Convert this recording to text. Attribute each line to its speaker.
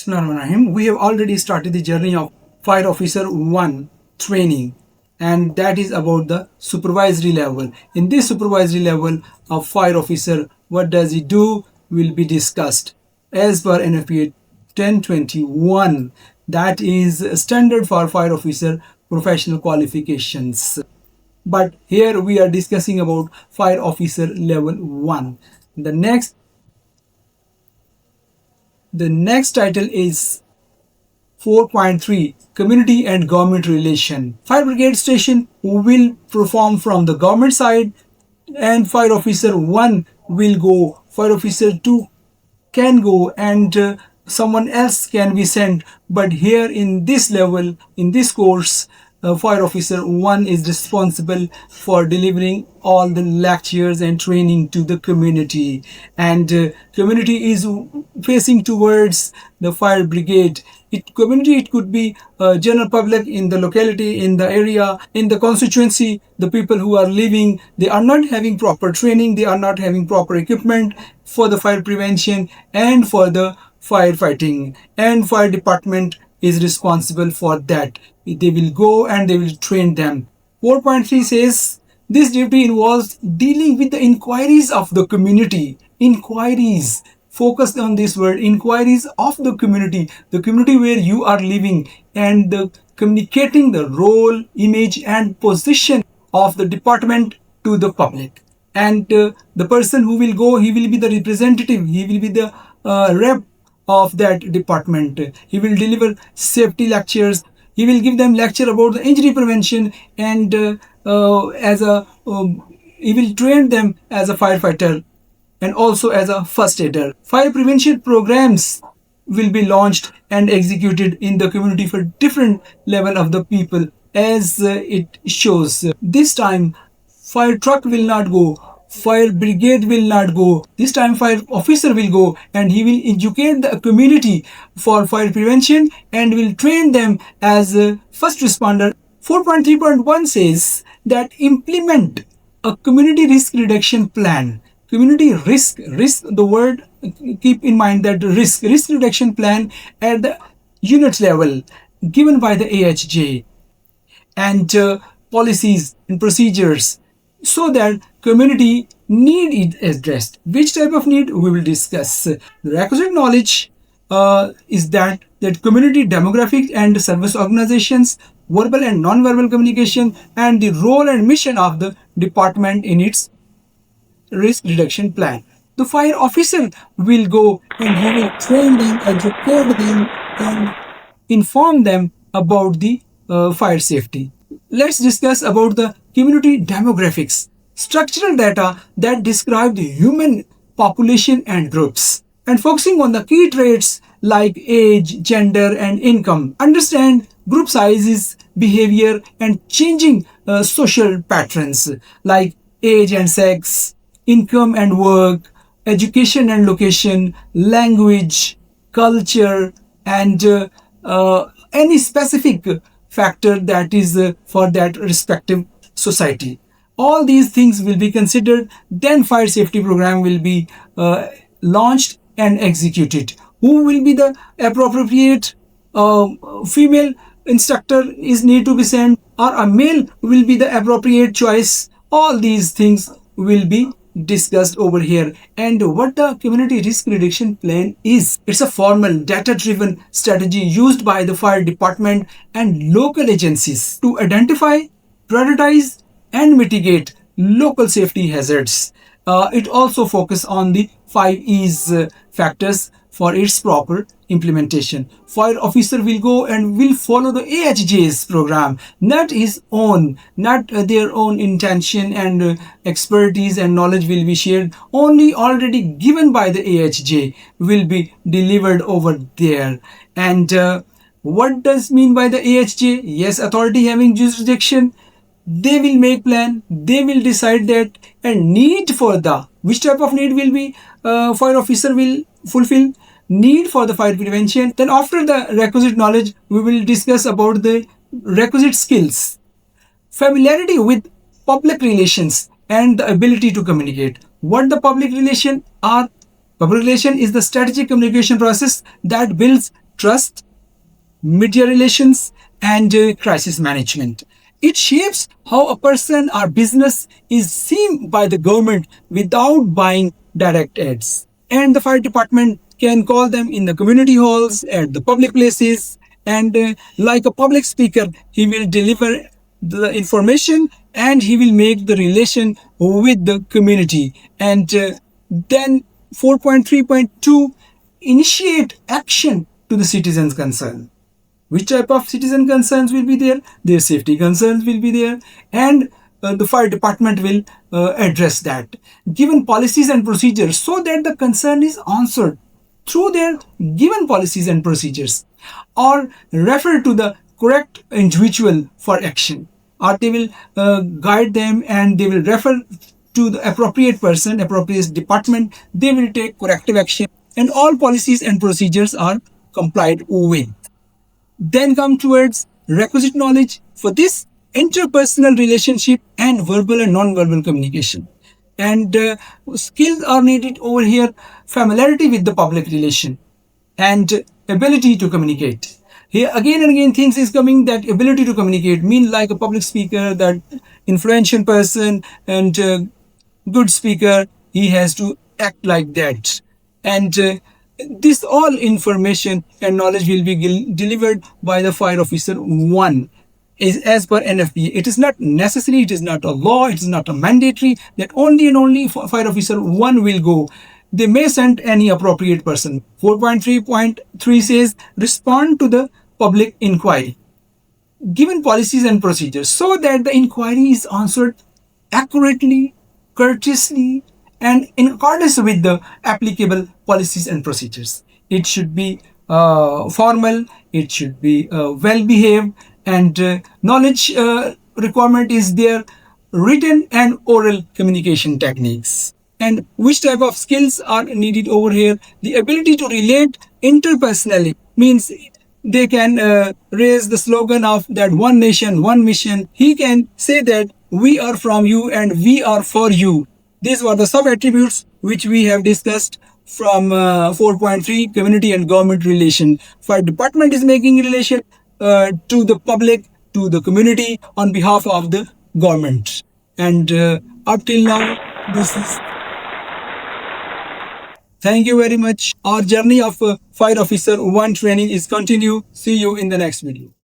Speaker 1: Bismillahirrahmanirrahim. We have already started the journey of Fire Officer 1 training, and that is about the supervisory level. In this supervisory level of Fire Officer, what does he do will be discussed as per NFPA 1021. That is standard for Fire Officer professional qualifications. But here we are discussing about Fire Officer level 1. The next title is 4.3 Community and Government Relation. Fire Brigade Station will perform from the government side, and Fire Officer 1 will go. Fire Officer 2 can go, and someone else can be sent. But here in this level, in this course, Fire Officer 1 is responsible for delivering all the lectures and training to the community, and community is facing towards the fire brigade. It could be general public in the locality, in the area, in the constituency. The people who are living, they are not having proper training, they are not having proper equipment for the fire prevention and for the firefighting, and fire department is responsible for that. They will go and they will train them. 4.3 says this duty involves dealing with the inquiries of the community. Inquiries, focus on this word, inquiries of the community where you are living, and communicating the role, image and position of the department to the public. And the person who will go, he will be the representative, he will be the rep of that department. He will deliver safety lectures, he will give them lecture about the injury prevention, and he will train them as a firefighter and also as a first aider. Fire prevention programs will be launched and executed in the community for different level of the people as it shows. This time fire truck will not go, fire brigade will not go. This time fire officer will go, and he will educate the community for fire prevention and will train them as a first responder. 4.3.1 says that implement a community risk reduction plan. Community risk, the word, keep in mind that risk reduction plan at the unit level given by the AHJ, and policies and procedures, so that community need is addressed. Which type of need we will discuss. The requisite knowledge is that community demographics and service organizations, verbal and non-verbal communication, and the role and mission of the department in its risk reduction plan. The fire officer will go and he will train them, educate them, and inform them about the fire safety. Let's discuss about the community demographics, structural data that describe the human population and groups, and focusing on the key traits like age, gender, and income. Understand group sizes, behavior, and changing social patterns like age and sex, income and work, education and location, language, culture, and any specific factor that is for that respective society. All these things will be considered. Then fire safety program will be launched and executed. Who will be the appropriate female instructor is need to be sent, or a male will be the appropriate choice. All these things will be discussed over here. And what the community risk reduction plan is, it's a formal data driven strategy used by the fire department and local agencies to identify, prioritize and mitigate local safety hazards. It also focuses on the 5 E's factors for its proper implementation. Fire officer will go and will follow the AHJ's program, not his own, not their own intention, and expertise and knowledge will be shared. Only already given by the AHJ will be delivered over there. And what does mean by the AHJ? Yes, authority having jurisdiction. They will make plan, they will decide that, and need for the, which type of need will be fire officer will fulfill. Need for the fire prevention. Then after the requisite knowledge, we will discuss about the requisite skills, familiarity with public relations, and the ability to communicate. What the public relation are? Public relation is the strategic communication process that builds trust, media relations, and crisis management. It shapes how a person or business is seen by the government without buying direct ads. And the fire department can call them in the community halls, at the public places, and like a public speaker, he will deliver the information and he will make the relation with the community. And then 4.3.2, initiate action to the citizens concern. Which type of citizen concerns will be there? Their safety concerns will be there, and the fire department will address that, given policies and procedures, so that the concern is answered through their given policies and procedures, or refer to the correct individual for action, or they will guide them and they will refer to the appropriate person, appropriate department. They will take corrective action, and all policies and procedures are complied with. Then come towards requisite knowledge for this interpersonal relationship and verbal and non-verbal communication. And skills are needed over here: familiarity with the public relation and ability to communicate. Here again and again things is coming that ability to communicate mean like a public speaker, that influential person and good speaker, he has to act like that. And this all information and knowledge will be delivered by the fire officer 1 is as per NFPA. It is not necessary, it is not a law, it is not a mandatory that only and only fire officer 1 will go. They may send any appropriate person. 4.3.3 says respond to the public inquiry, given policies and procedures, so that the inquiry is answered accurately, courteously, and in accordance with the applicable policies and procedures. It should be formal, it should be well behaved, and knowledge requirement is there, written and oral communication techniques. And which type of skills are needed over here? The ability to relate interpersonally means they can raise the slogan of that one nation, one mission. He can say that we are from you and we are for you. These were the sub attributes which we have discussed from 4.3 community and government relation. Fire department is making relation to the public, to the community on behalf of the government. And up till now, this is. Thank you very much. Our journey of Fire Officer 1 training is continue. See you in the next video.